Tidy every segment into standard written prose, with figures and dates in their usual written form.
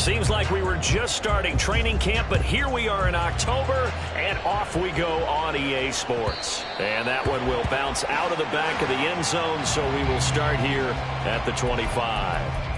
Seems like we were just starting training camp, but here we are in October, and off we go on EA Sports. And that one will bounce out of the back of the end zone, so we will start here at the 25.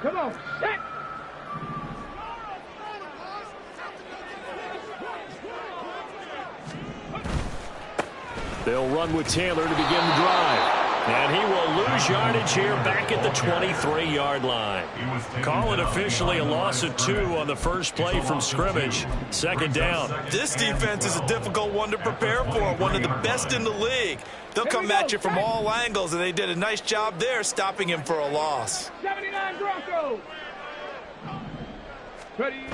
Come on, set! They'll run with Taylor to begin the drive. And he will lose yardage here back at the 23-yard line. Call it officially a loss of 2 on the first play from scrimmage. Second down. This defense is a difficult one to prepare for, one of the best in the league. They'll come at you from all angles, and they did a nice job there stopping him for a loss. 79 Broncos. Ready.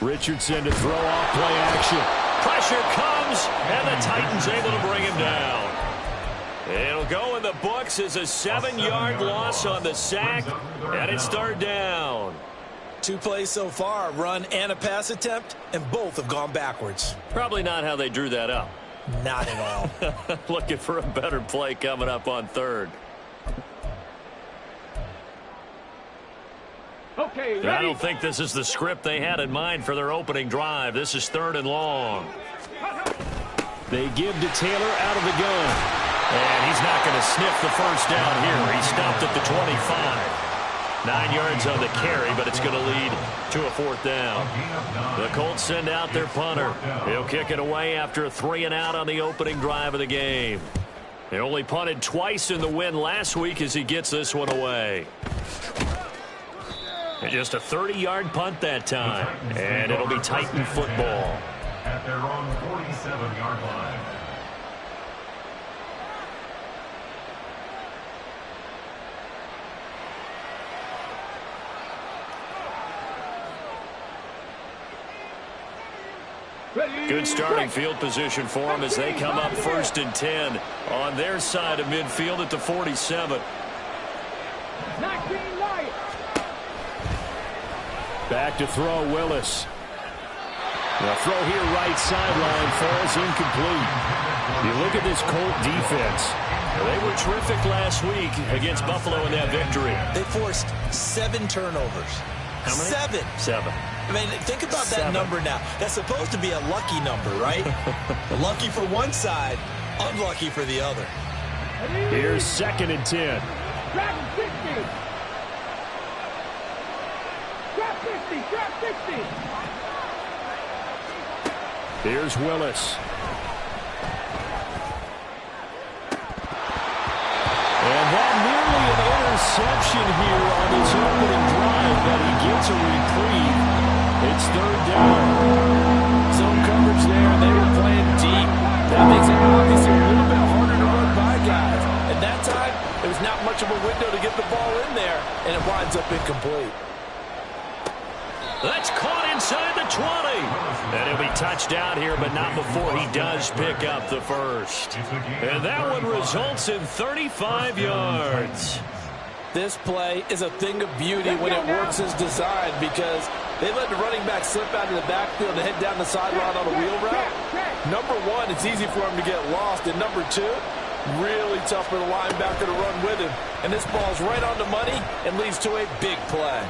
Richardson to throw off play action. Pressure comes, and the Titans able to bring him down. It'll go in the books as a 7-yard loss on the sack, and it's third down. 2 plays so far, a run and a pass attempt, and both have gone backwards. Probably not how they drew that up. Not at all. Looking for a better play coming up on third. Okay, ready. I don't think this is the script they had in mind for their opening drive. This is third and long. They give to Taylor out of the gun. And he's not going to sniff the first down here. He stopped at the 25. 9 yards on the carry, but it's going to lead to a fourth down. The Colts send out their punter. He'll kick it away after a 3-and-out on the opening drive of the game. They only punted twice in the win last week as he gets this one away. And just a 30-yard punt that time. And it'll be Titan football. At their own 47-yard line. Good starting field position for them as they come up 1st and 10 on their side of midfield at the 47. 19 light. Back to throw, Willis. The throw here right sideline falls incomplete. You look at this Colt defense. They were terrific last week against Buffalo in that victory. They forced 7 turnovers. How many? 7. I mean, think about that number now. That's supposed to be a lucky number, right? Lucky for one side, unlucky for the other. Here's 2nd and 10. Drop 60. Drop 50. Drop 50. Here's Willis. And that nearly an interception here on his opening drive, but he gets a reprieve. It's third down. Zone coverage there, and they were playing deep. That makes it obviously a little bit harder to run by guys. At that time, there was not much of a window to get the ball in there, and it winds up incomplete. That's caught inside the 20. And he'll be touched out here, but not before he does pick up the first. And that one results in 35 yards. This play is a thing of beauty when it works as designed because they let the running back slip out of the backfield and head down the sideline on a wheel route. Number 1, it's easy for him to get lost. And number 2, really tough for the linebacker to run with him. And this ball's right on the money and leads to a big play.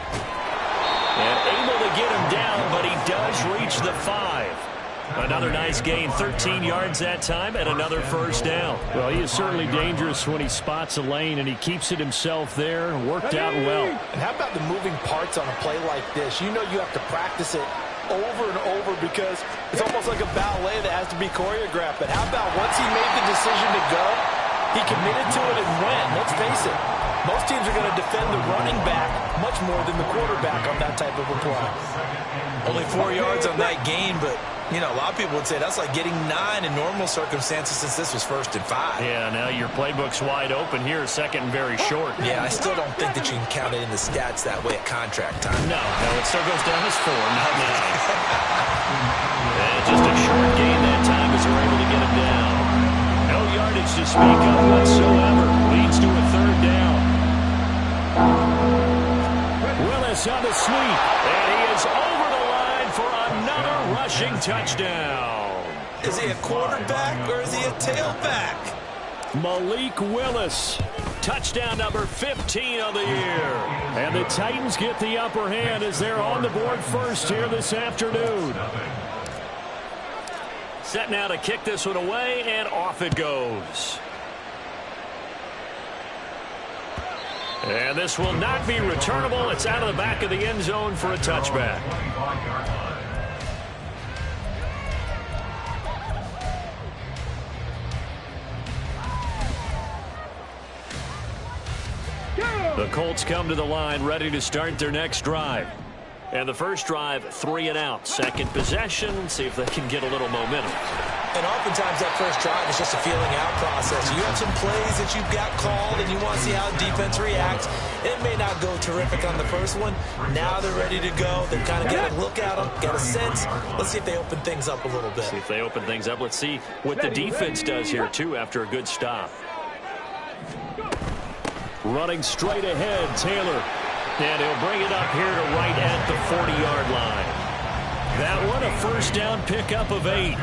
And able to get him down, but he does reach the 5. Another nice gain, 13 yards that time, and another first down. Well, he is certainly dangerous when he spots a lane, and he keeps it himself there. Worked out well. And how about the moving parts on a play like this? You know you have to practice it over and over because it's almost like a ballet that has to be choreographed. But how about once he made the decision to go, he committed to it and went. Let's face it, most teams are going to defend the running back much more than the quarterback on that type of a play. Only 4 yards on that gain, but, you know, a lot of people would say that's like getting 9 in normal circumstances since this was 1st and 5. Yeah, now your playbook's wide open here, 2nd and very short. Yeah, I still don't think that you can count it in the stats that way at contract time. No, it still goes down as 4, not 9. And just a short gain that time as we're able to get him down. No yardage to speak of whatsoever. Leads to a third down. Willis on the sweep, and he is over the line for another rushing touchdown. Is he a quarterback or is he a tailback? Malik Willis, touchdown number 15 of the year. And the Titans get the upper hand as they're on the board first here this afternoon. Set now to kick this one away, and off it goes. And this will not be returnable. It's out of the back of the end zone for a touchback. The Colts come to the line ready to start their next drive. And the first drive, 3 and out. Second possession, see if they can get a little momentum. And oftentimes that first drive is just a feeling out process. You have some plays that you've got called and you want to see how the defense reacts. It may not go terrific on the first one. Now they're ready to go. They've kind of got a look at them, got a sense. Let's see if they open things up a little bit. See if they open things up. Let's see what the defense does here, too, after a good stop. Running straight ahead, Taylor. And he'll bring it up here to right at the 40-yard line. That one, a first down pickup of 8.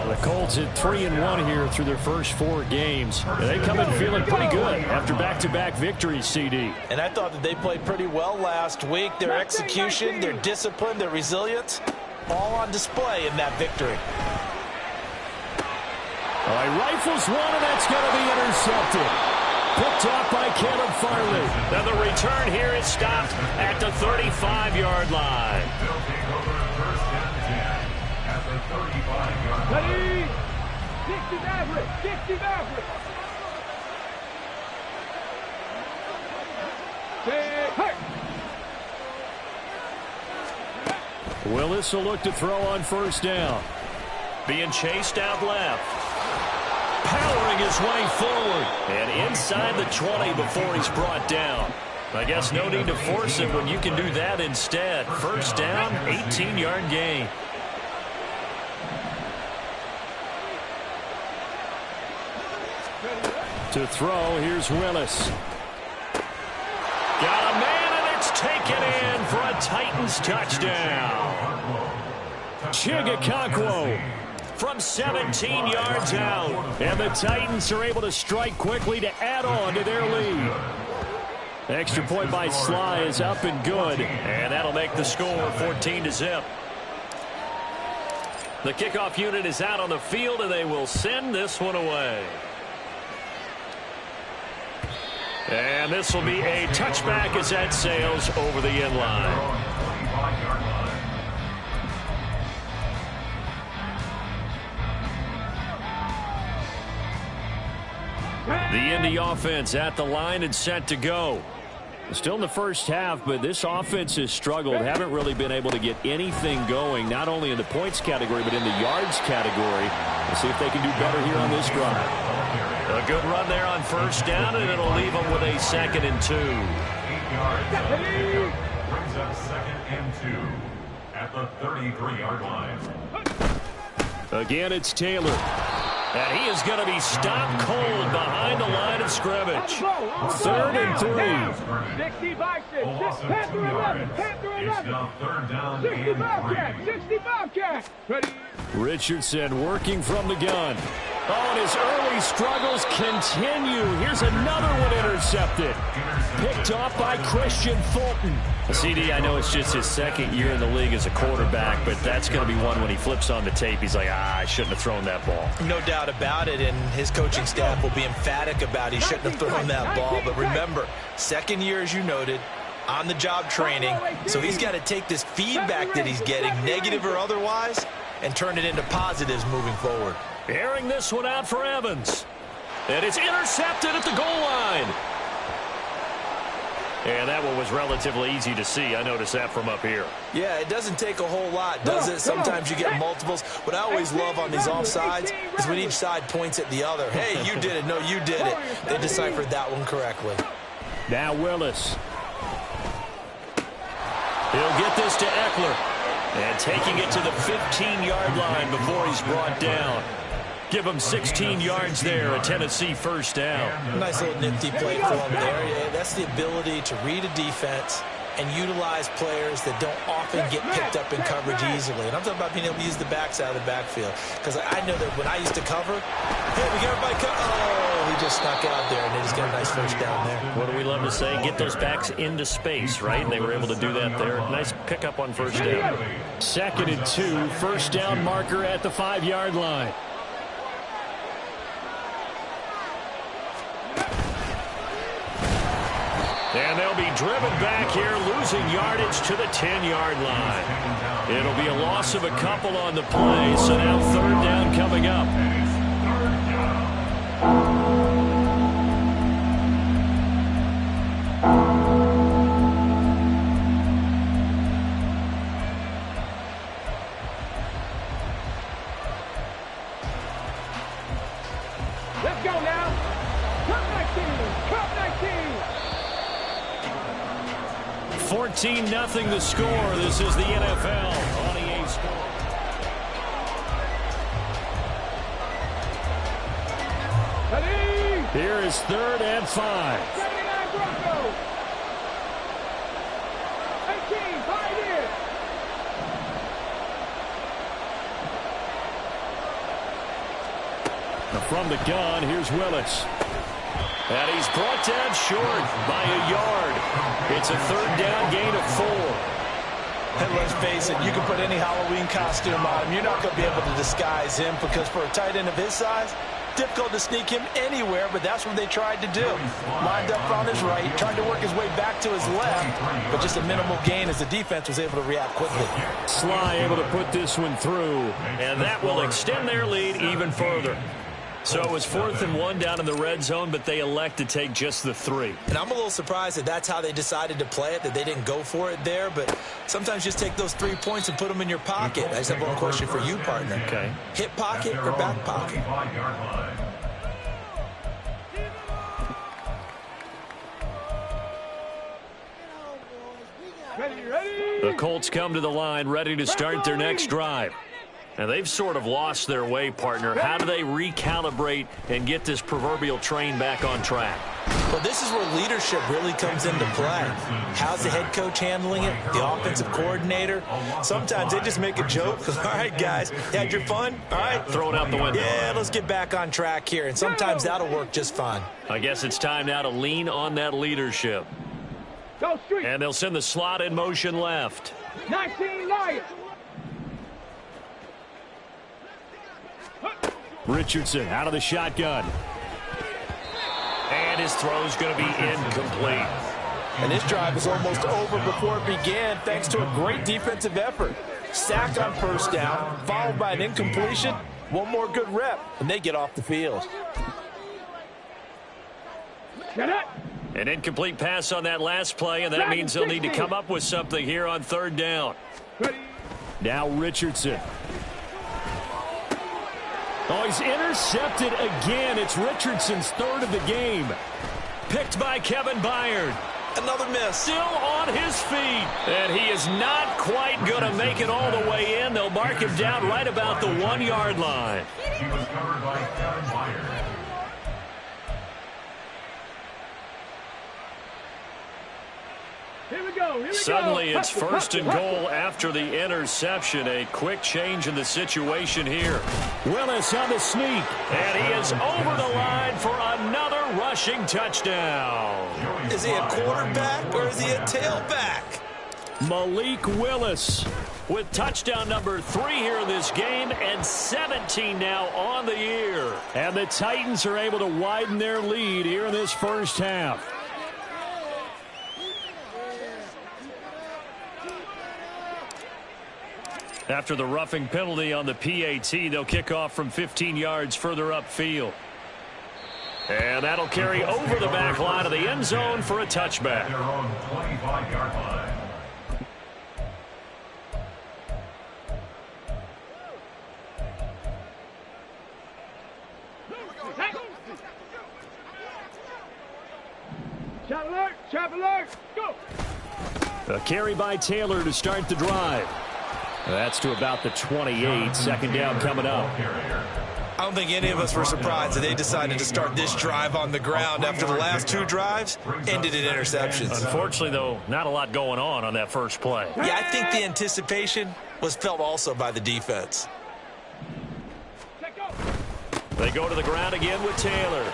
The Colts at 3-1 here through their first 4 games. And they come in feeling pretty good after back-to-back victories, CD. And I thought that they played pretty well last week. Their execution, their discipline, their resilience, all on display in that victory. All right, rifles one, and that's going to be intercepted. Picked off by Caleb Farley. Then the return here is stopped at the 35-yard line. Ready? 60 Maverick. 60 Maverick. Willis will look to throw on first down. Being chased out left. Powering his way forward. And inside the 20 before he's brought down. I guess no need to force him when you can do that instead. First down, 18-yard gain. To throw, here's Willis. Got a man, and it's taken in for a Titans touchdown. Chigakonkwo from 17 yards out. And the Titans are able to strike quickly to add on to their lead. Extra point by Sly is up and good. And that'll make the score 14-0. The kickoff unit is out on the field, and they will send this one away. And this will be a touchback as that sails over the end line. The Indy offense at the line and set to go. Still in the first half, but this offense has struggled. Haven't really been able to get anything going, not only in the points category, but in the yards category. Let's see if they can do better here on this drive. A good run there on first down, and it'll leave them with a 2nd and 2. 8 yards. Brings up 2nd and 2 at the 33-yard line. Again, it's Taylor. And he is going to be stopped cold behind the line of scrimmage. 3rd and 3. 60 Bison. Panther 11. Panther 11. It's now 3rd down 60 and Bobcat. 3. 60 Bobcat. Ready? Richardson working from the gun. Oh, and his early struggles continue. Here's another one intercepted. Picked off by Christian Fulton. CD, I know it's just his 2nd year in the league as a quarterback, but that's going to be one when he flips on the tape. He's like, I shouldn't have thrown that ball. No doubt about it, and his coaching staff will be emphatic about he shouldn't have thrown that ball. But remember, 2nd year, as you noted, on-the-job training. So he's got to take this feedback that he's getting, negative or otherwise, and turn it into positives moving forward. Airing this one out for Evans. And it's intercepted at the goal line. And that one was relatively easy to see. I noticed that from up here. Yeah, it doesn't take a whole lot, does it? Sometimes you get multiples. What I always love on these offsides is when each side points at the other. Hey, you did it. No, you did it. They deciphered that one correctly. Now Willis. He'll get this to Eckler. And taking it to the 15-yard line before he's brought down. Give them 16 yards there, a Tennessee first down. Nice little nifty play for them there. Yeah, that's the ability to read a defense and utilize players that don't often get picked up in coverage easily. And I'm talking about being able to use the backs out of the backfield. Because I know that when I used to cover, hey, we get everybody oh, he just snuck out there, and they just got a nice first down there. What do we love to say? Get those backs into space, right? And they were able to do that there. Nice pickup on first down. 2nd and 2, first down marker at the 5-yard line. And they'll be driven back here, losing yardage to the 10-yard line. It'll be a loss of a couple on the play, so now 3rd down coming up. Let's go now. Cup 19. Cup 19. 14-0 the score. This is the NFL on EA Sports. Here is 3rd and 5. 79 Broncos. 18, Pioneers. From the gun, here's Willis. And he's brought down short by a yard. It's a 3rd down gain of 4. And let's face it, you can put any Halloween costume on him. You're not going to be able to disguise him because for a tight end of his size, difficult to sneak him anywhere, but that's what they tried to do. Lined up on his right, tried to work his way back to his left, but just a minimal gain as the defense was able to react quickly. Sly able to put this one through, and that will extend their lead even further. So it was 4th and 1 down in the red zone, but they elect to take just the 3. And I'm a little surprised that that's how they decided to play it, that they didn't go for it there. But sometimes just take those 3 points and put them in your pocket. I just have one question for you, partner. Okay. Hip pocket or back pocket? Ready. The Colts come to the line ready to start their next drive. And they've sort of lost their way, partner. How do they recalibrate and get this proverbial train back on track? Well, this is where leadership really comes into play. How's the head coach handling it? The offensive coordinator? Sometimes they just make a joke. All right, guys, you had your fun? All right. Throw it out the window. Yeah, let's get back on track here. And sometimes that'll work just fine. I guess it's time now to lean on that leadership. Go street. And they'll send the slot in motion left. 19 Lions. Richardson out of the shotgun. And his throw's going to be incomplete. And this drive was almost over before it began thanks to a great defensive effort. Sack on first down, followed by an incompletion. One more good rep, and they get off the field. Get it. An incomplete pass on that last play, and that means they'll need to come up with something here on 3rd down. Ready. Now Richardson. Oh, he's intercepted again. It's Richardson's 3rd of the game. Picked by Kevin Byard. Another miss. Still on his feet. And he is not quite going to make it all the way in. They'll mark him down right about the 1-yard line. He was covered by Kevin Byard. Here we go. Here we Suddenly go. it's 1st and goal after the interception. A quick change in the situation here. Willis on the sneak. And he is over the line for another rushing touchdown. Is he a quarterback or is he a tailback? Malik Willis with touchdown number 3 here in this game and 17 now on the year. And the Titans are able to widen their lead here in this first half. After the roughing penalty on the PAT, they'll kick off from 15 yards further upfield. And that'll carry over the back line of the end zone for a touchback. Their own 25-yard line. Trap alert. Trap alert. Go. A carry by Taylor to start the drive. That's to about the 28. 2nd down coming up. I don't think any of us were surprised that they decided to start this drive on the ground after the last 2 drives ended in interceptions. Unfortunately, though, not a lot going on that first play. Yeah, I think the anticipation was felt also by the defense. They go to the ground again with Taylor.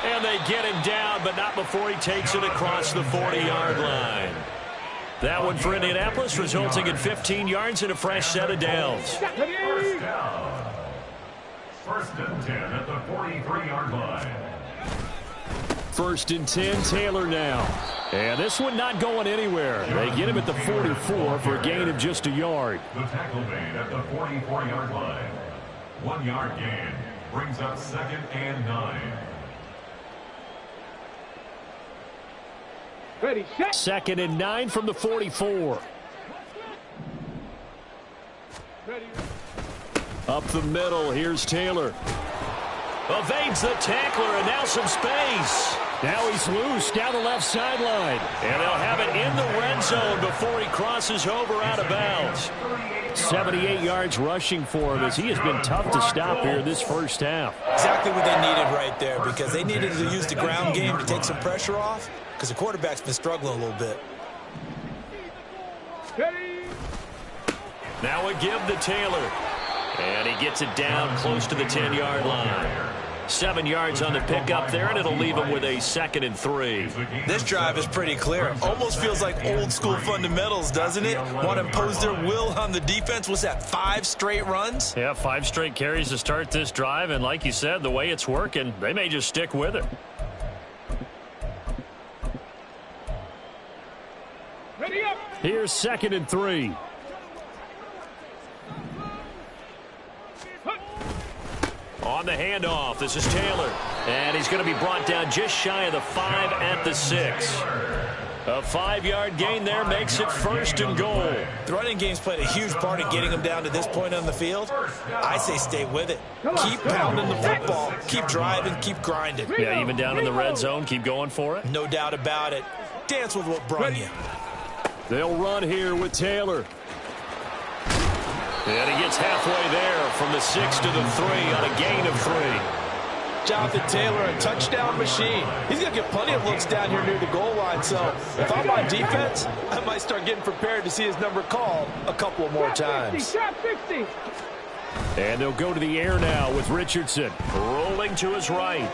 And they get him down, but not before he takes it across the 40-yard line. That one for Indianapolis, resulting in 15 yards and a fresh set of downs. First down. First and 10 at the 43-yard line. First and 10, Taylor now. And this one not going anywhere. They get him at the 44 for a gain of just a yard. The tackle made at the 44-yard line. 1 yard gain brings up 2nd and 9. Ready, set. 2nd and 9 from the 44. Ready. Up the middle, here's Taylor. Evades the tackler, and now some space. Now he's loose down the left sideline. And they'll have it in the red zone before he crosses over out of bounds. 78 yards rushing for him as he has been tough to stop here this first half. Exactly what they needed right there, because they needed to use the ground game to take some pressure off, because the quarterback's been struggling a little bit. Ready. Now a give to Taylor. And he gets it down close to the 10-yard line. 7 yards on the pickup there, and it'll leave him with a 2nd and 3. This drive is pretty clear. Almost feels like old school fundamentals, doesn't it? Want to impose their will on the defense. What's that, 5 straight runs? Yeah, 5 straight carries to start this drive, and like you said, the way it's working, they may just stick with it. Ready up. Here's 2nd and 3. On the handoff, this is Taylor. And he's going to be brought down just shy of the 5 at the 6. A 5-yard gain there makes it 1st and goal. The running game's played a huge part in getting them down to this point on the field. I say stay with it. Keep pounding the football. Keep driving. Keep grinding. Yeah, even down in the red zone, keep going for it. No doubt about it. Dance with what brung you. They'll run here with Taylor. And he gets halfway there from the 6 to the 3 on a gain of 3. Jonathan Taylor, a touchdown machine. He's going to get plenty of looks down here near the goal line. So if I'm on defense, I might start getting prepared to see his number called a couple more times. Shot 60. And they'll go to the air now with Richardson. Rolling to his right.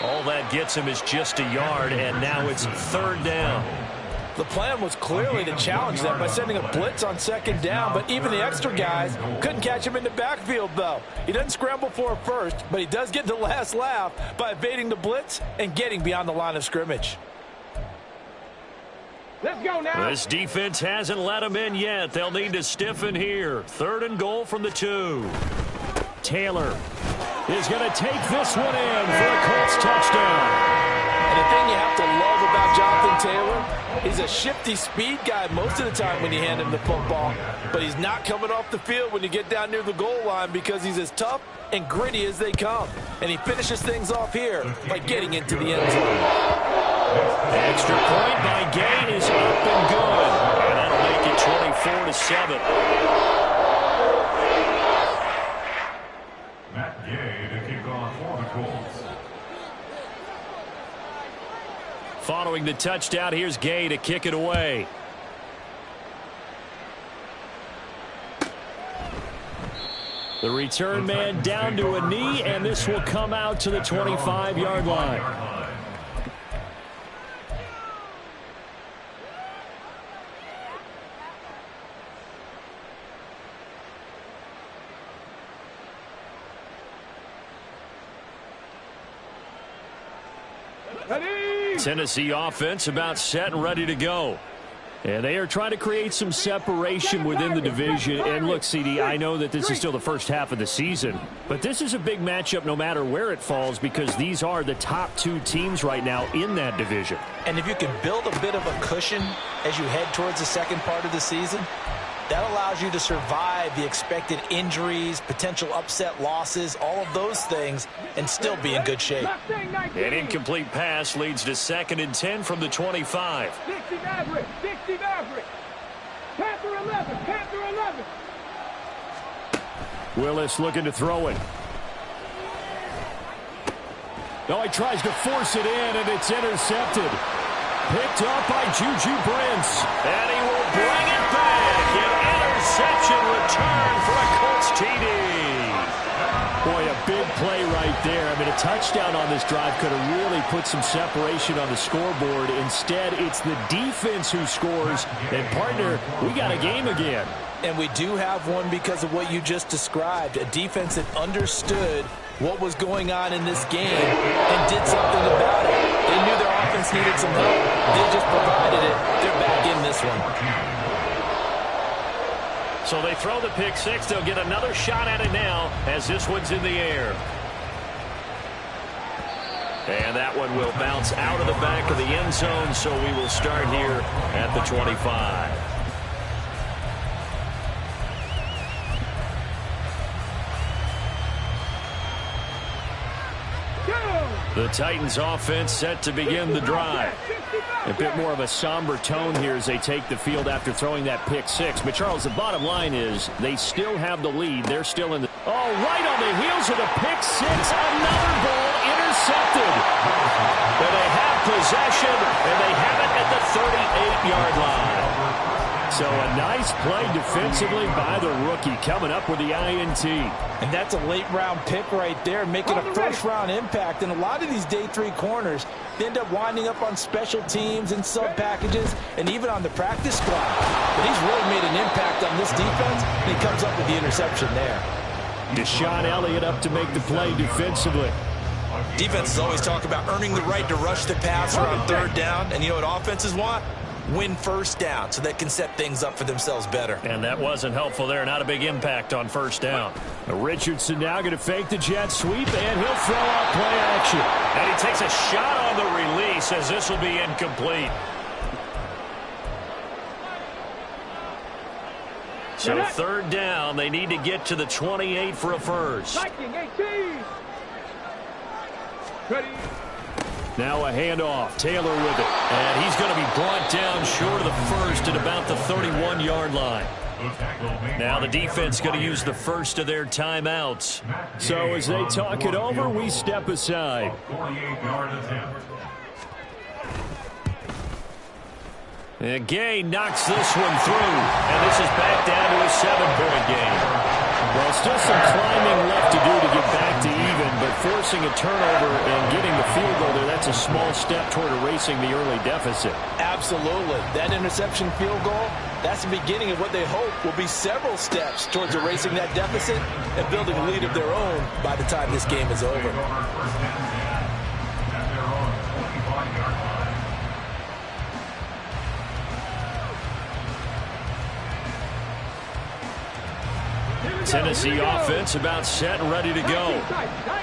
All that gets him is just a yard, and now it's 3rd down. The plan was clearly to challenge them by sending a blitz on 2nd down, but even the extra guys couldn't catch him in the backfield, though. He doesn't scramble for it first, but he does get the last laugh by evading the blitz and getting beyond the line of scrimmage. Let's go now. This defense hasn't let him in yet. They'll need to stiffen here. 3rd and goal from the 2. Taylor is going to take this one in for a Colts touchdown. And the thing you have to love about Jonathan Taylor, he's a shifty speed guy most of the time when you hand him the football. But he's not coming off the field when you get down near the goal line because he's as tough and gritty as they come. And he finishes things off here by getting into the end zone. Extra point by Gay is up and good. And that'll make it 24-7. Matt Gay to kick off for the Colts. Following the touchdown, here's Gay to kick it away. The return man down to a knee, and this will come out to the 25-yard line. Tennessee offense about set and ready to go. And they are trying to create some separation within the division. And look, CD, I know that this is still the first half of the season, but this is a big matchup no matter where it falls because these are the top 2 teams right now in that division. And if you can build a bit of a cushion as you head towards the second part of the season, that allows you to survive the expected injuries, potential upset losses, all of those things, and still be in good shape. An incomplete pass leads to 2nd and 10 from the 25. 60 Maverick. 60 Maverick. Panther 11. Panther 11. Willis looking to throw it. Oh, he tries to force it in, and it's intercepted. Picked up by Juju Brents. And he will bring it back. An interception return for a Colts TD. Boy, a big play right there. I mean, a touchdown on this drive could have really put some separation on the scoreboard. Instead, it's the defense who scores. And, partner, we got a game again. And we do have one because of what you just described. A defense that understood what was going on in this game and did something about it. They knew their offense needed some help. They just provided it. They're back in this one. So they throw the pick six. They'll get another shot at it now as this one's in the air. And that one will bounce out of the back of the end zone, so we will start here at the 25. The Titans offense set to begin the drive. A bit more of a somber tone here as they take the field after throwing that pick six. But, Charles, the bottom line is they still have the lead. They're still in the... Oh, right on the heels of the pick six. Another ball intercepted. But they have possession, and they have it at the 38-yard line. So a nice play defensively by the rookie coming up with the INT. And that's a late-round pick right there, making a first-round impact. And a lot of these day three corners, they end up winding up on special teams and sub-packages and even on the practice squad. But he's really made an impact on this defense, and he comes up with the interception there. Deshaun Elliott up to make the play defensively. Defenses always talk about earning the right to rush the passer on third down. And you know what offenses want? Win first down so they can set things up for themselves better. And that wasn't helpful there. Not a big impact on first down. Richardson now going to fake the jet sweep, and he'll throw out play action. And he takes a shot on the release as this will be incomplete. So third down, they need to get to the 28 for a first. Now a handoff. Taylor with it. And he's going to be brought down short of the first at about the 31-yard line. Now the defense going to use the first of their timeouts. So as they talk it over, we step aside. 48-yard attempt. And Gay knocks this one through. And this is back down to a 7-point game. Well, still some climbing left to do to get back to even, but forcing a turnover and getting the field goal there, that's a small step toward erasing the early deficit. Absolutely. That interception field goal, that's the beginning of what they hope will be several steps towards erasing that deficit and building a lead of their own by the time this game is over. Tennessee offense about set and ready to go.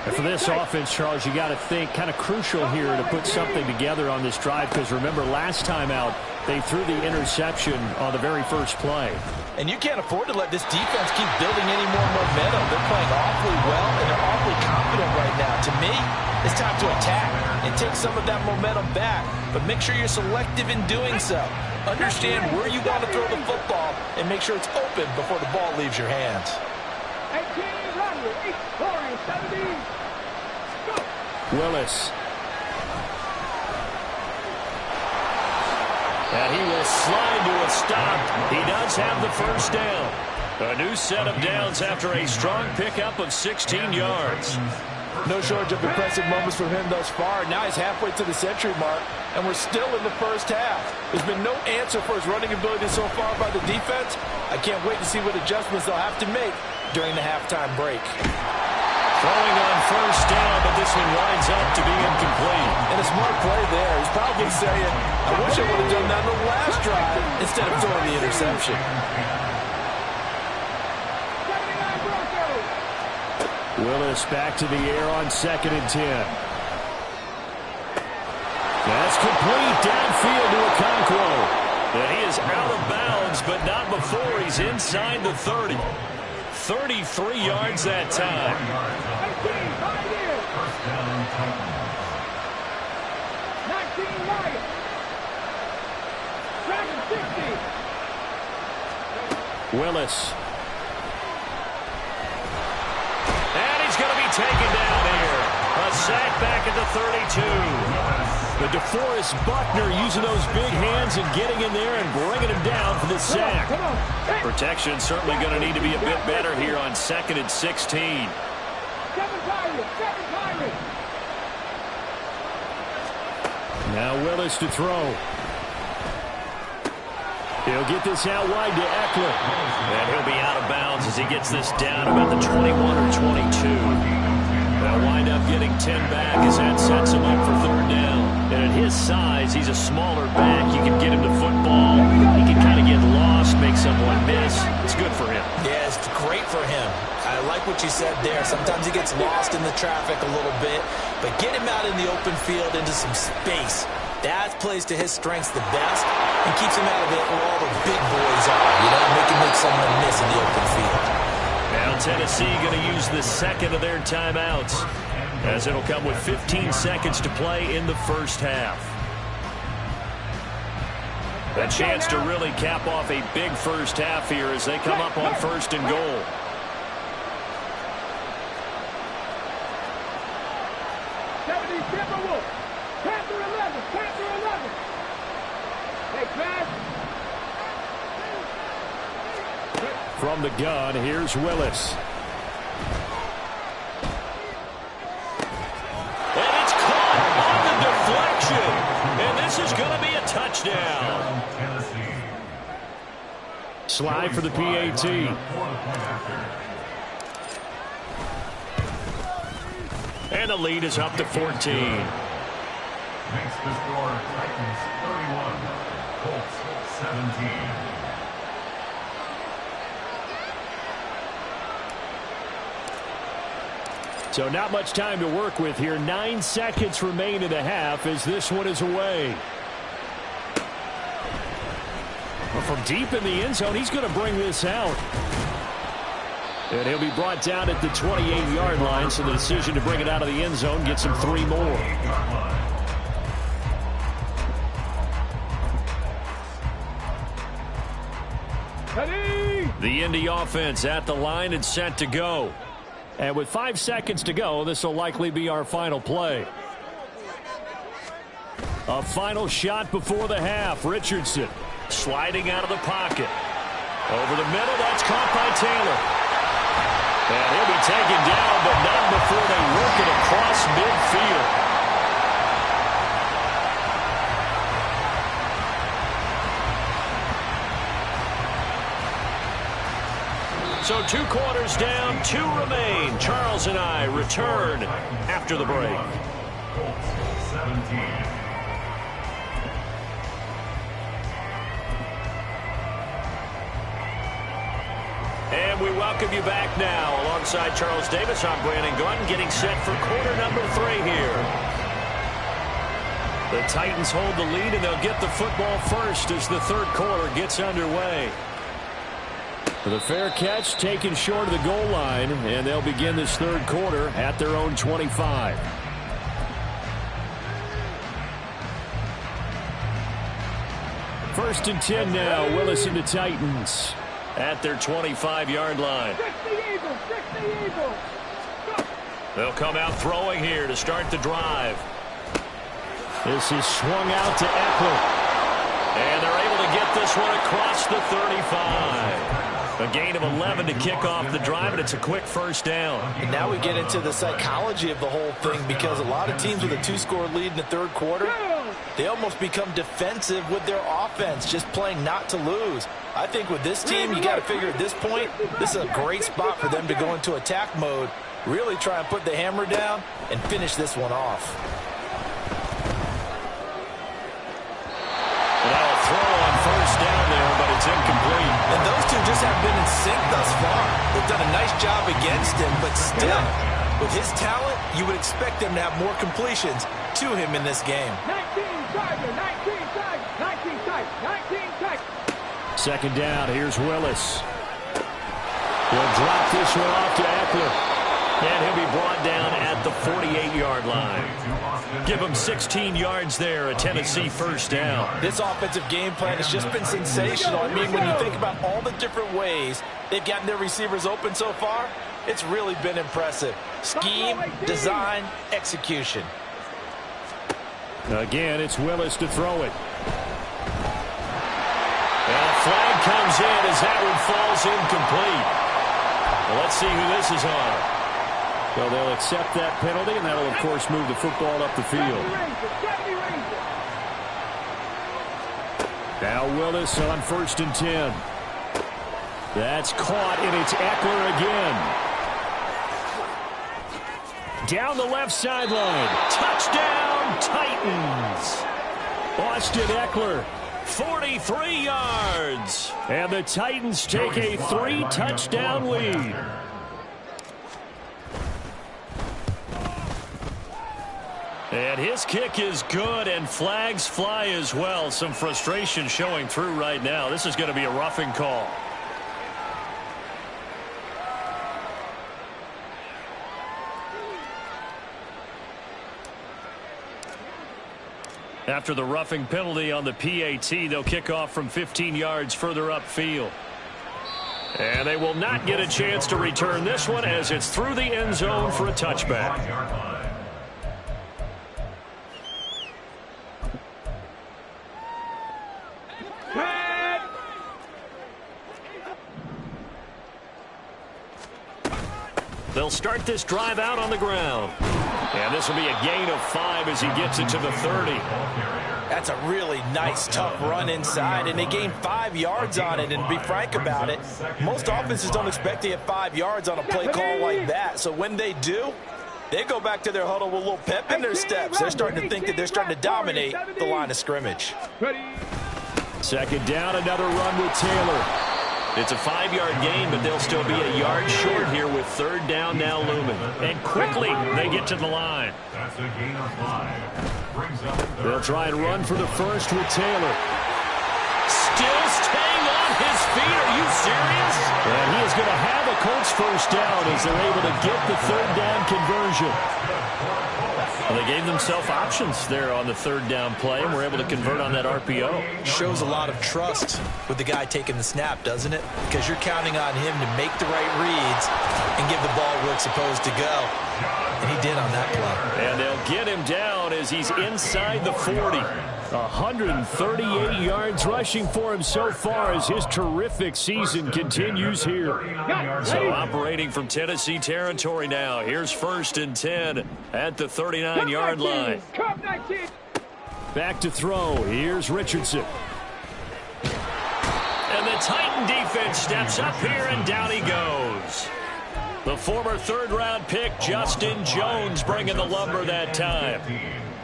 And for this offense, Charles, you got to think kind of crucial here to put something together on this drive, because remember last time out they threw the interception on the very first play. And you can't afford to let this defense keep building any more momentum. They're playing awfully well, and they're awfully confident right now. To me, it's time to attack and take some of that momentum back, but make sure you're selective in doing so. Understand where you want to throw the football and make sure it's open before the ball leaves your hands. Willis. And he will slide to a stop. He does have the first down. A new set of downs after a strong pickup of 16 yards. No shortage of impressive moments from him thus far. Now he's halfway to the century mark, and we're still in the first half. There's been no answer for his running ability so far by the defense. I can't wait to see what adjustments they'll have to make during the halftime break. Throwing on first down, but this one winds up to be incomplete. And a smart play there. He's probably saying, I wish I would have done that on the last drive instead of throwing the interception. Willis back to the air on 2nd and 10. That's complete downfield to Okonkwo. And he is out of bounds, but not before he's inside the 30. 33 yards that time. Willis. taken down here. A sack back at the 32. The DeForest Buckner using those big hands and getting in there and bringing him down for the sack. Protection certainly going to need to be a bit better here on 2nd and 16. Now Willis to throw. He'll get this out wide to Eckler. And he'll be out of bounds as he gets this down about the 21 or 22. They'll wind up getting 10 back as that sets him up for 3rd down. And at his size, he's a smaller back. You can get him to football. He can kind of get lost, make someone miss. It's good for him. Yeah, it's great for him. I like what you said there. Sometimes he gets lost in the traffic a little bit, but get him out in the open field into some space. That plays to his strengths the best and keeps him out of it where all the big boys are. You know, make someone miss in the open field. Now Tennessee going to use the 2nd of their timeouts, as it'll come with 15 seconds to play in the first half. A chance to really cap off a big first half here as they come up on 1st and goal. From the gun, here's Willis. And it's caught on the deflection. And this is going to be a touchdown. Slide for the PAT. And the lead is up to 14. Makes the score Titans 31, Colts 17. So not much time to work with here. 9 seconds remain in the half as this one is away. Well, from deep in the end zone, he's going to bring this out. And he'll be brought down at the 28-yard line, so the decision to bring it out of the end zone gets him 3 more. The Indy offense at the line and set to go. And with 5 seconds to go, this will likely be our final play. A final shot before the half. Richardson sliding out of the pocket. Over the middle, that's caught by Taylor. And he'll be taken down, but not before they work it across midfield. So 2 quarters down, 2 remain. Charles and I return after the break. Colts 17. And we welcome you back now. Alongside Charles Davis, I'm Brandon Gunn, getting set for quarter number 3 here. The Titans hold the lead, and they'll get the football first as the 3rd quarter gets underway. The fair catch taken short of the goal line, and they'll begin this 3rd quarter at their own 25. First and 10 now. Willis and the Titans at their 25-yard line. They'll come out throwing here to start the drive. This is swung out to Eckler. And they're able to get this one across the 35. A gain of 11 to kick off the drive, and it's a quick first down. And now we get into the psychology of the whole thing, because a lot of teams with a 2-score lead in the 3rd quarter, they almost become defensive with their offense, just playing not to lose. I think with this team, you got to figure at this point, this is a great spot for them to go into attack mode, really try and put the hammer down and finish this one off. Now a throw on first down there, but it's incomplete. And those two just have been in sync thus far. They've done a nice job against him, but still, with his talent, you would expect them to have more completions to him in this game. 19 targets. 2nd down, here's Willis. He'll drop this one off to Eckler. And he'll be brought down at the 48-yard line. give them 16 yards there, a Tennessee first down. This offensive game plan has just been sensational. I mean, when you think about all the different ways they've gotten their receivers open so far, it's really been impressive. Scheme, design, execution. Again, it's Willis to throw it. And a flag comes in as that one falls incomplete. Well, let's see who this is on. Well, they'll accept that penalty, and that'll, of course, move the football up the field. Now Willis on 1st and 10. That's caught, and it's Eckler again. Down the left sideline. Touchdown, Titans. Austin Eckler, 43 yards. And the Titans take a 3-touchdown lead. And his kick is good, and flags fly as well. Some frustration showing through right now. This is going to be a roughing call. After the roughing penalty on the PAT, they'll kick off from 15 yards further upfield. And they will not get a chance to return this one as it's through the end zone for a touchback. They'll start this drive out on the ground. And this will be a gain of 5 as he gets it to the 30. That's a really nice, tough run inside, and they gained 5 yards on it. And to be frank about it, most offenses don't expect to get 5 yards on a play call like that. So when they do, they go back to their huddle with a little pep in their steps. They're starting to think that they're starting to dominate the line of scrimmage. 2nd down, another run with Taylor. It's a 5-yard gain, but they'll still be a yard short here with 3rd down now looming. And quickly, they get to the line. That's a gain of 5. They'll try and run for the first with Taylor. Still staying on his feet. Are you serious? And he is going to have a Colts first down as they're able to get the 3rd down conversion. Well, they gave themselves options there on the 3rd down play and were able to convert on that RPO. Shows a lot of trust with the guy taking the snap, doesn't it? Because you're counting on him to make the right reads and give the ball where it's supposed to go. And he did on that play. And they'll get him down as he's inside the 40. 138 yards rushing for him so far as his terrific season continues here. So operating from Tennessee territory now. Here's 1st and 10 at the 39-yard line. Back to throw. Here's Richardson. And the Titan defense steps up here, and down he goes. The former 3rd-round pick, Justin Jones, bringing the lumber that time.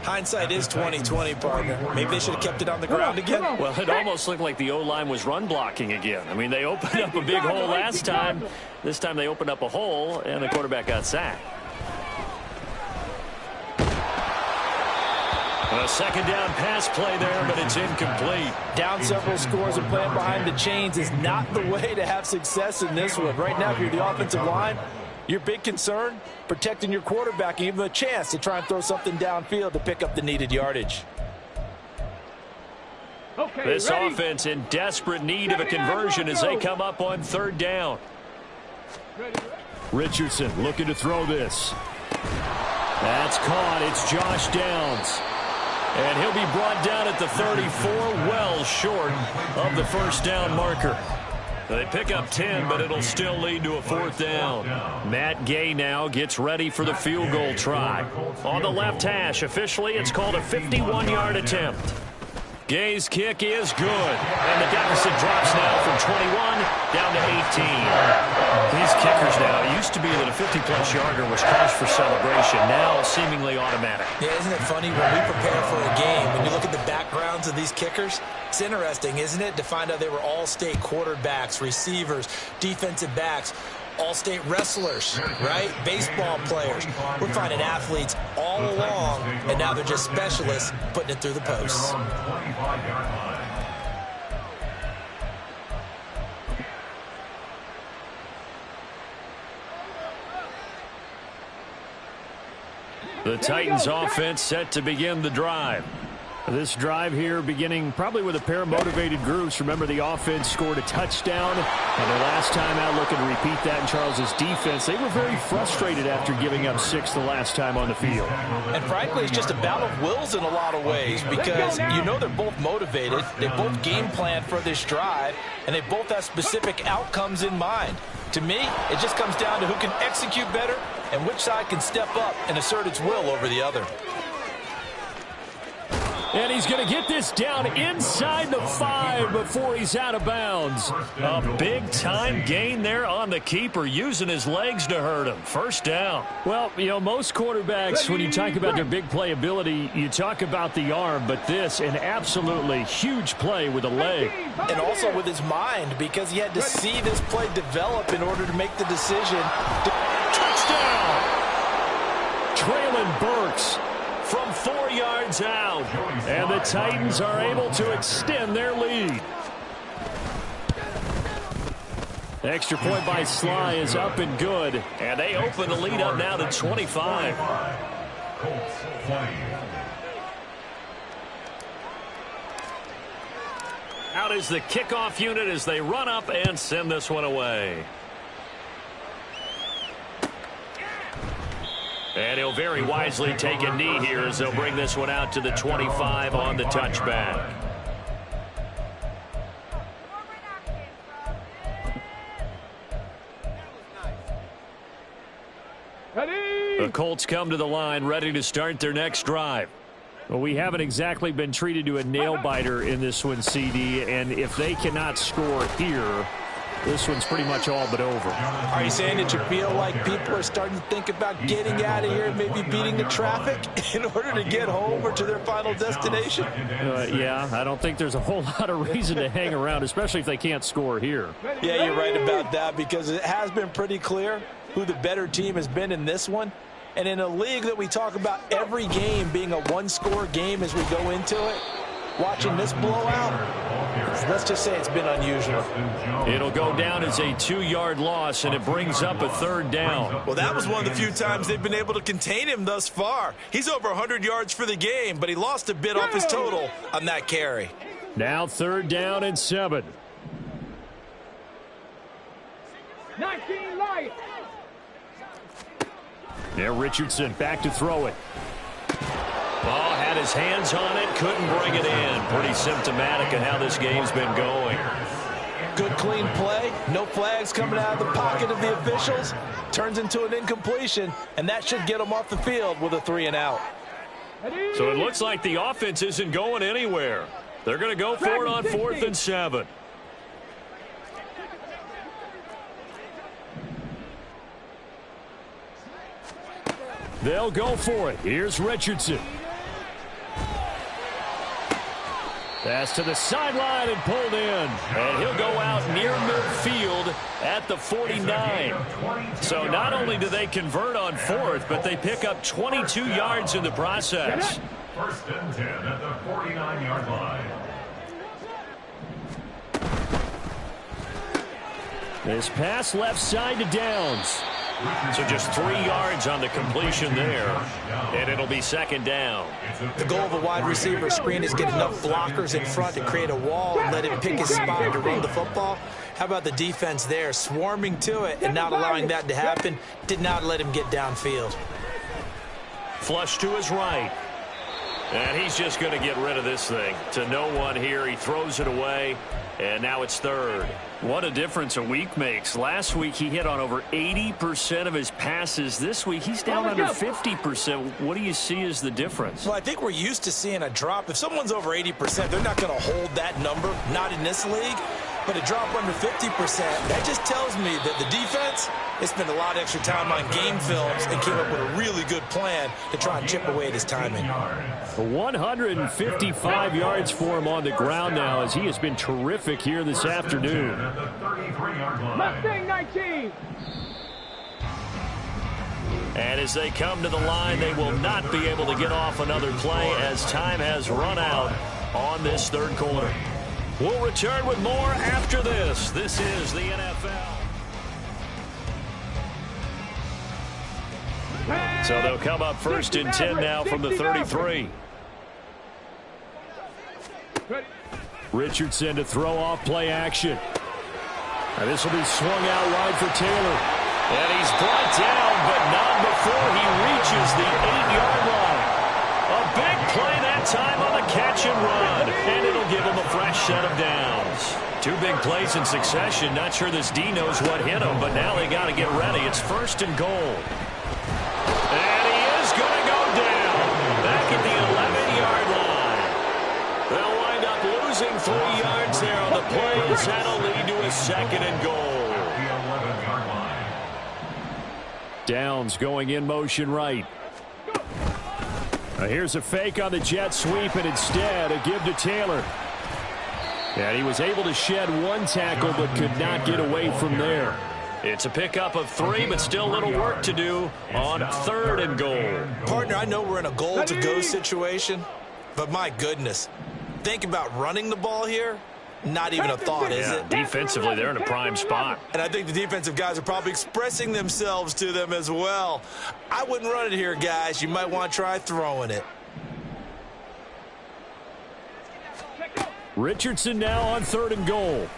Hindsight is 20/20, partner. Maybe they should have kept it on the ground again. Well, it almost looked like the O-line was run blocking again. I mean, they opened up a big hole last time. This time they opened up a hole, and the quarterback got sacked. A 2nd down pass play there, but it's incomplete. Down several scores and playing behind the chains is not the way to have success in this one. Right now, if you're the offensive line, your big concern, protecting your quarterback and give him a chance to try and throw something downfield to pick up the needed yardage. This offense in desperate need of a conversion as they come up on 3rd down. Richardson looking to throw this. That's caught. It's Josh Downs. And he'll be brought down at the 34, well short of the 1st down marker. They pick up 10, but it'll still lead to a 4th down. Matt Gay now gets ready for the field goal try. On the left hash, officially it's called a 51-yard attempt. Gay's kick is good, and the deficit drops now from 21 down to 18. These kickers now, it used to be that a 50-plus yarder was cause for celebration, now seemingly automatic. Yeah, isn't it funny when we prepare for a game, when you look at the backgrounds of these kickers, it's interesting, isn't it, to find out they were all-state quarterbacks, receivers, defensive backs, all-state wrestlers, right? Baseball players. We're finding athletes all along, and now they're just specialists putting it through the posts. The Titans offense set to begin the drive. This drive here beginning probably with a pair of motivated groups. Remember, the offense scored a touchdown, and their last time out looking to repeat that in Charles's defense. They were very frustrated after giving up 6 the last time on the field. And frankly, it's just a battle of wills in a lot of ways because you know they're both motivated. They both game plan for this drive, and they both have specific outcomes in mind. To me, it just comes down to who can execute better and which side can step up and assert its will over the other. And he's going to get this down inside the 5 before he's out of bounds. A big-time gain there on the keeper, using his legs to hurt him. First down. Well, you know, most quarterbacks, when you talk about their big play ability, you talk about the arm, but this, an absolutely huge play with a leg. And also with his mind, because he had to see this play develop in order to make the decision. Touchdown! Traylon Burks from 4 yards out. And the Titans are able to extend their lead. The extra point by Sly is up and good. And they open the lead up now to 25. Colts 20. Out is the kickoff unit as they run up and send this one away. And he'll very wisely take a knee here as they'll bring this one out to the 25 on the touchback. The Colts come to the line ready to start their next drive. Well, we haven't exactly been treated to a nail-biter in this one, CD, and if they cannot score here, this one's pretty much all but over. Are you saying that you feel like people are starting to think about getting out of here and maybe beating the traffic in order to get home or to their final destination? Yeah, I don't think there's a whole lot of reason to hang around, especially if they can't score here. Yeah, you're right about that because it has been pretty clear who the better team has been in this one. And in a league that we talk about every game being a one-score game as we go into it, watching this blowout, let's just say it's been unusual. It'll go down as a 2-yard loss, and it brings up a third down. Well, that was one of the few times they've been able to contain him thus far. He's over 100 yards for the game, but he lost a bit off his total on that carry. Now 3rd down and 7. 19 light. Now Richardson back to throw it. Ball had his hands on it, couldn't bring it in. Pretty symptomatic of how this game's been going. Good clean play, no flags coming out of the pocket of the officials. Turns into an incompletion, and that should get them off the field with a 3 and out. So it looks like the offense isn't going anywhere. They're going to go for it on 4th and 7. They'll go for it. Here's Richardson. Pass to the sideline and pulled in. And he'll go out near midfield at the 49. So not only do they convert on 4th, but they pick up 22 yards in the process. 1st and 10 at the 49-yard line. This pass left side to Downs. So just 3 yards on the completion there, and it'll be 2nd down. The goal of a wide receiver screen is get enough blockers in front to create a wall and let him pick his spot to run the football. How about the defense there, swarming to it and not allowing that to happen? Did not let him get downfield. Flush to his right. And he's just going to get rid of this thing. To no one here, he throws it away, and now it's 3rd. What a difference a week makes. Last week he hit on over 80% of his passes. This week he's down under 50%. What do you see as the difference? Well, I think we're used to seeing a drop. If someone's over 80%, they're not going to hold that number, not in this league. But a drop under 50%, that just tells me that the defense has spent a lot of extra time on game films and came up with a really good plan to try and chip away at his timing. 155 yards for him on the ground now as he has been terrific here this afternoon. Mustang 19. And as they come to the line, they will not be able to get off another play as time has run out on this 3rd quarter. We'll return with more after this. This is the NFL. So they'll come up 1st and 10 now from the 33. Richardson to throw off play action. And this will be swung out wide for Taylor. And he's brought down, but not before he reaches the 8-yard line. A big play that time on the catch and run. And it'll give him a fresh set of downs. 2 big plays in succession. Not sure this D knows what hit him, but now they got to get ready. It's 1st and goal. And he is going to go down. Back at the 11-yard line. They'll wind up losing 3 yards there on the play. As that'll lead to a 2nd and goal. The 11-yard line. Downs going in motion right. Now here's a fake on the jet sweep, and instead a give to Taylor. And he was able to shed 1 tackle, but could not get away from there. It's a pickup of 3, but still a little work to do on 3rd and goal. Partner, I know we're in a goal-to-go situation, but my goodness, think about running the ball here. Not even a thought, is it? Defensively, they're in a prime spot. And I think the defensive guys are probably expressing themselves to them as well. I wouldn't run it here, guys. You might want to try throwing it. Richardson now on 3rd and goal.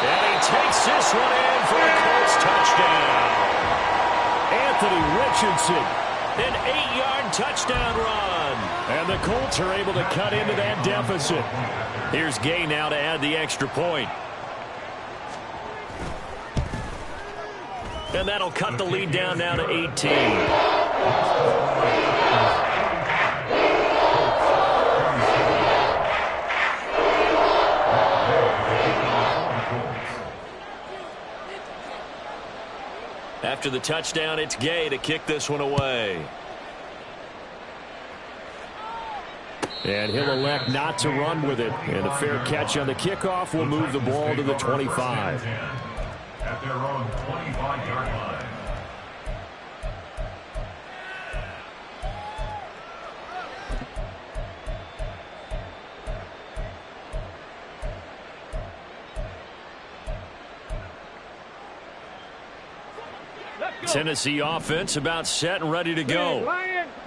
And he takes this one in for a Colts touchdown. Anthony Richardson. An 8-yard touchdown run. And the Colts are able to cut into that deficit. Here's Gay now to add the extra point. And that'll cut the lead down now to 18. After the touchdown, it's Gay to kick this one away. And he'll elect not to run with it. And a fair catch on the kickoff will move the ball to the 25. At their own 25-yard line. Tennessee offense about set and ready to go.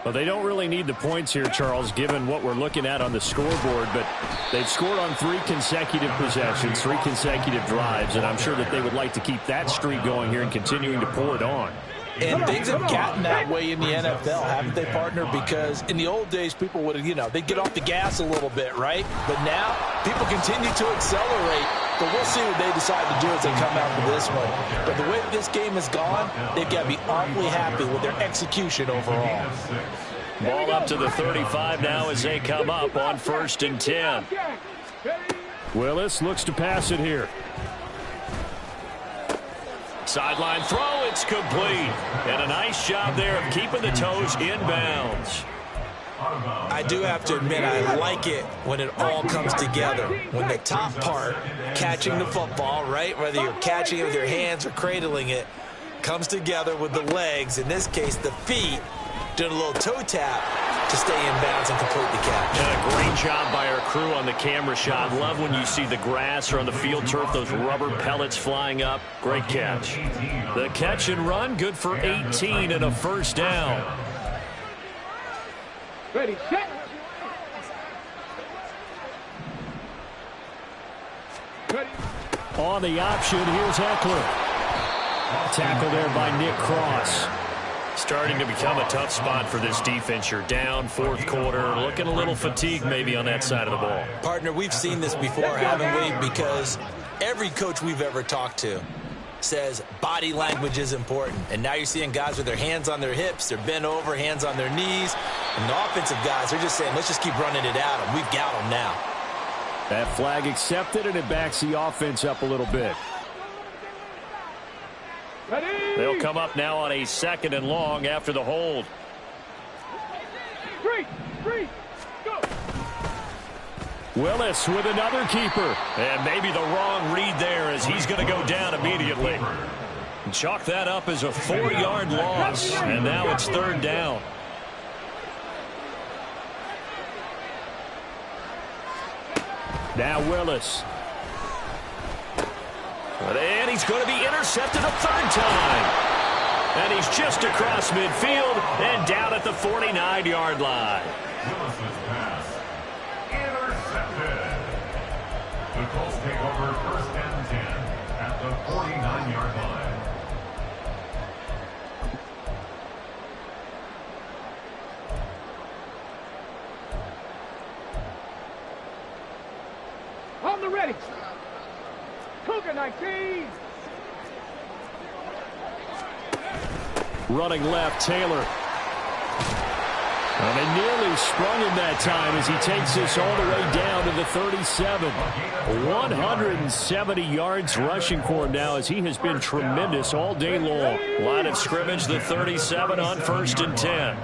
Well, they don't really need the points here, Charles, given what we're looking at on the scoreboard. But they've scored on 3 consecutive possessions, 3 consecutive drives, and I'm sure that they would like to keep that streak going here and continuing to pour it on. And things have gotten that way in the NFL, haven't they, partner? Because in the old days, people would have, they'd get off the gas a little bit, right? But now, people continue to accelerate. But we'll see what they decide to do as they come out of this one. But the way that this game has gone, they've got to be awfully happy with their execution overall. Ball up to the 35 now as they come up on 1st and 10. Willis looks to pass it here. Sideline throw, it's complete. And a nice job there of keeping the toes in bounds. I do have to admit, I like it when it all comes together. When the top part, catching the football, right, whether you're catching it with your hands or cradling it, comes together with the legs, in this case the feet, doing a little toe tap to stay in bounds and complete the catch. And a great job by our crew on the camera shot. Love when you see the grass or on the field turf, those rubber pellets flying up. Great catch. The catch and run, good for 18 and a 1st down. Ready, set. Ready. On the option, here's Eckler. Tackle there by Nick Cross. Starting to become a tough spot for this defense. You're down 4th quarter, looking a little fatigued maybe on that side of the ball. Partner, we've seen this before, haven't we? Because every coach we've ever talked to says body language is important. And now you're seeing guys with their hands on their hips, they're bent over, hands on their knees. And the offensive guys, they're just saying, let's just keep running it out, and we've got them now. That flag accepted, and it backs the offense up a little bit. Ready. They'll come up now on a 2nd and long after the hold. 3, go. Willis with another keeper. And maybe the wrong read there as he's going to go down immediately. Chalk that up as a 4-yard loss. And now it's 3rd down. Now Willis. And he's going to be intercepted a 3rd time. And he's just across midfield and down at the 49-yard line. Willis's pass intercepted. The Colts take over first and 10 at the 49-yard line. On the ready. Cougar 19. Running left, Taylor. And they nearly sprung him that time as he takes this all the way down to the 37. 170 yards rushing for him now as he has been tremendous all day long. Line of scrimmage, the 37 on first and 10.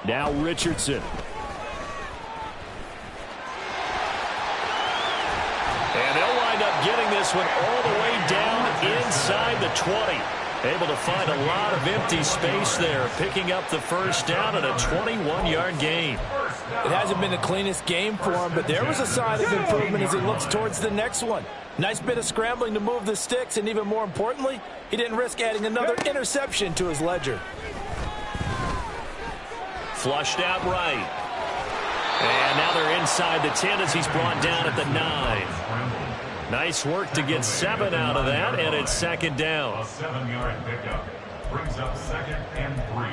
Now Richardson. And they'll wind up getting this one all the way down inside the 20. Able to find a lot of empty space there, picking up the first down at a 21-yard gain. It hasn't been the cleanest game for him, but there was a sign of improvement as he looks towards the next one. Nice bit of scrambling to move the sticks, and even more importantly, he didn't risk adding another interception to his ledger. Flushed out right. And now they're inside the 10 as he's brought down at the 9. Nice work to get 7 out of that, and it's second down. A 7-yard pickup brings up second and 3.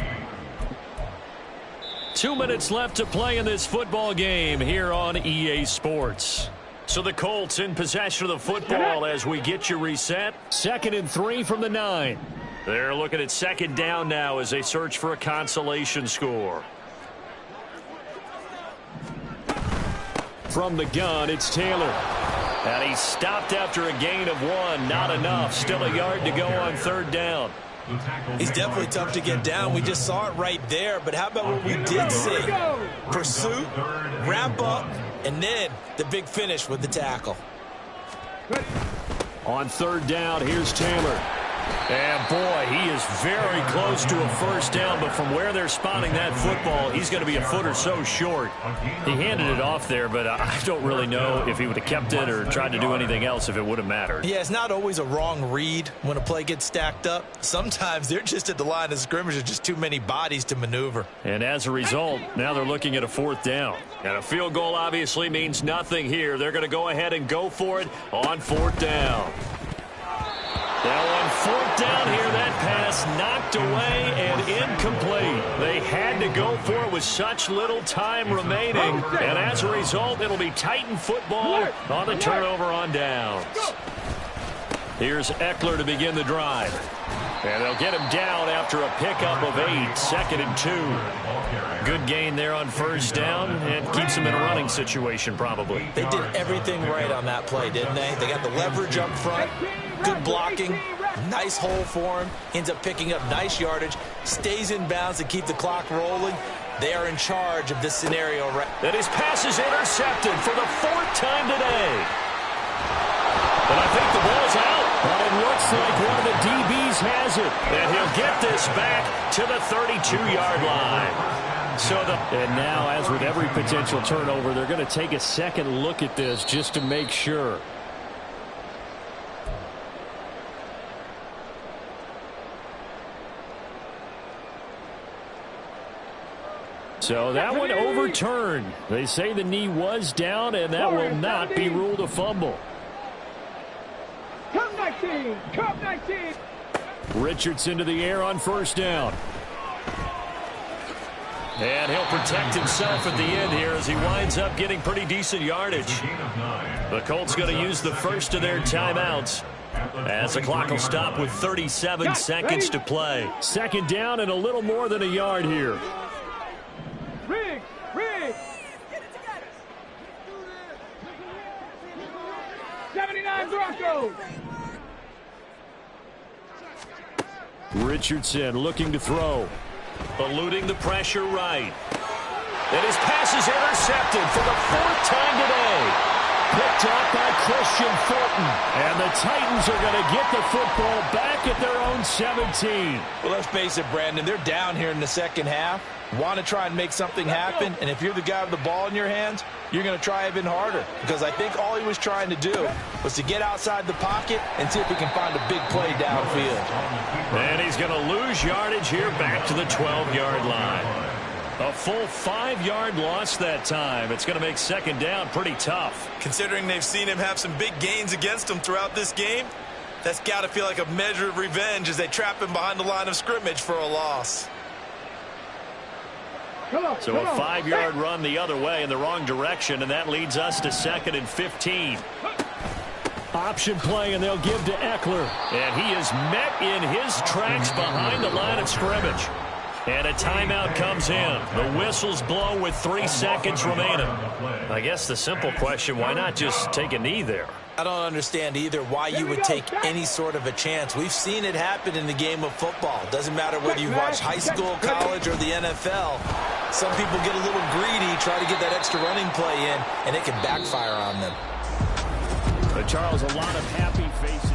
2 minutes left to play in this football game here on EA Sports. So the Colts in possession of the football as we get you reset. 2nd and 3 from the 9. They're looking at second down now as they search for a consolation score. From the gun, it's Taylor. And he stopped after a gain of 1. Not enough. Still a yard to go on third down. He's definitely tough to get down. We just saw it right there. But how about what we did see? Pursuit, wrap up, and then the big finish with the tackle. On third down, here's Taylor. And, boy, he is very close to a first down, but from where they're spotting that football, he's going to be a foot or so short. He handed it off there, but I don't really know if he would have kept it or tried to do anything else if it would have mattered. Yeah, it's not always a wrong read when a play gets stacked up. Sometimes they're just at the line of scrimmage. There's just too many bodies to maneuver. And as a result, now they're looking at a fourth down. And a field goal obviously means nothing here. They're going to go ahead and go for it on fourth down. Now on fourth down here, that pass knocked away and incomplete. They had to go for it with such little time remaining. And as a result, it'll be Titan football on the turnover on downs. Here's Eckler to begin the drive. And they'll get him down after a pickup of 8, 2nd and 2. Good gain there on first down and keeps him in a running situation probably. They did everything right on that play, didn't they? They got the leverage up front, good blocking, nice hole for him, ends up picking up nice yardage, stays in bounds to keep the clock rolling. They are in charge of this scenario right. And his pass is intercepted for the 4th time today. And I think the ball's out. But it looks like one of the DBs has it. And he'll get this back to the 32-yard line. And now, as with every potential turnover, they're going to take a second look at this just to make sure. So that one overturned. They say the knee was down, and that will not be ruled a fumble. Come 19. Come 19. Richardson to the air on first down. And he'll protect himself at the end here as he winds up getting pretty decent yardage. The Colts going to use the first of their timeouts as the clock will stop with 37 seconds to play. Second down and a little more than a yard here. Riggs. 79 Broncos. Richardson looking to throw. Eluding the pressure right. And his pass is intercepted for the 4th time today. Picked up by Christian Fulton. And the Titans are going to get the football back at their own own 17. Well, let's face it, Brandon. They're down here in the second half. Want to try and make something happen, and if you're the guy with the ball in your hands, you're going to try even harder, because I think all he was trying to do was to get outside the pocket and see if he can find a big play downfield. And he's going to lose yardage here back to the 12-yard line. A full 5-yard loss that time. It's going to make second down pretty tough. Considering they've seen him have some big gains against him throughout this game, that's got to feel like a measure of revenge as they trap him behind the line of scrimmage for a loss. So a 5-yard run the other way in the wrong direction, and that leads us to 2nd and 15. Option play, and they'll give to Eckler. And he is met in his tracks behind the line of scrimmage. And a timeout comes in. The whistles blow with 3 seconds remaining. I guess the simple question, why not just take a knee there? I don't understand either why you would take any sort of a chance. We've seen it happen in the game of football. Doesn't matter whether you watch high school, college, or the NFL. Some people get a little greedy, try to get that extra running play in, and it can backfire on them. But Charles, a lot of happy faces.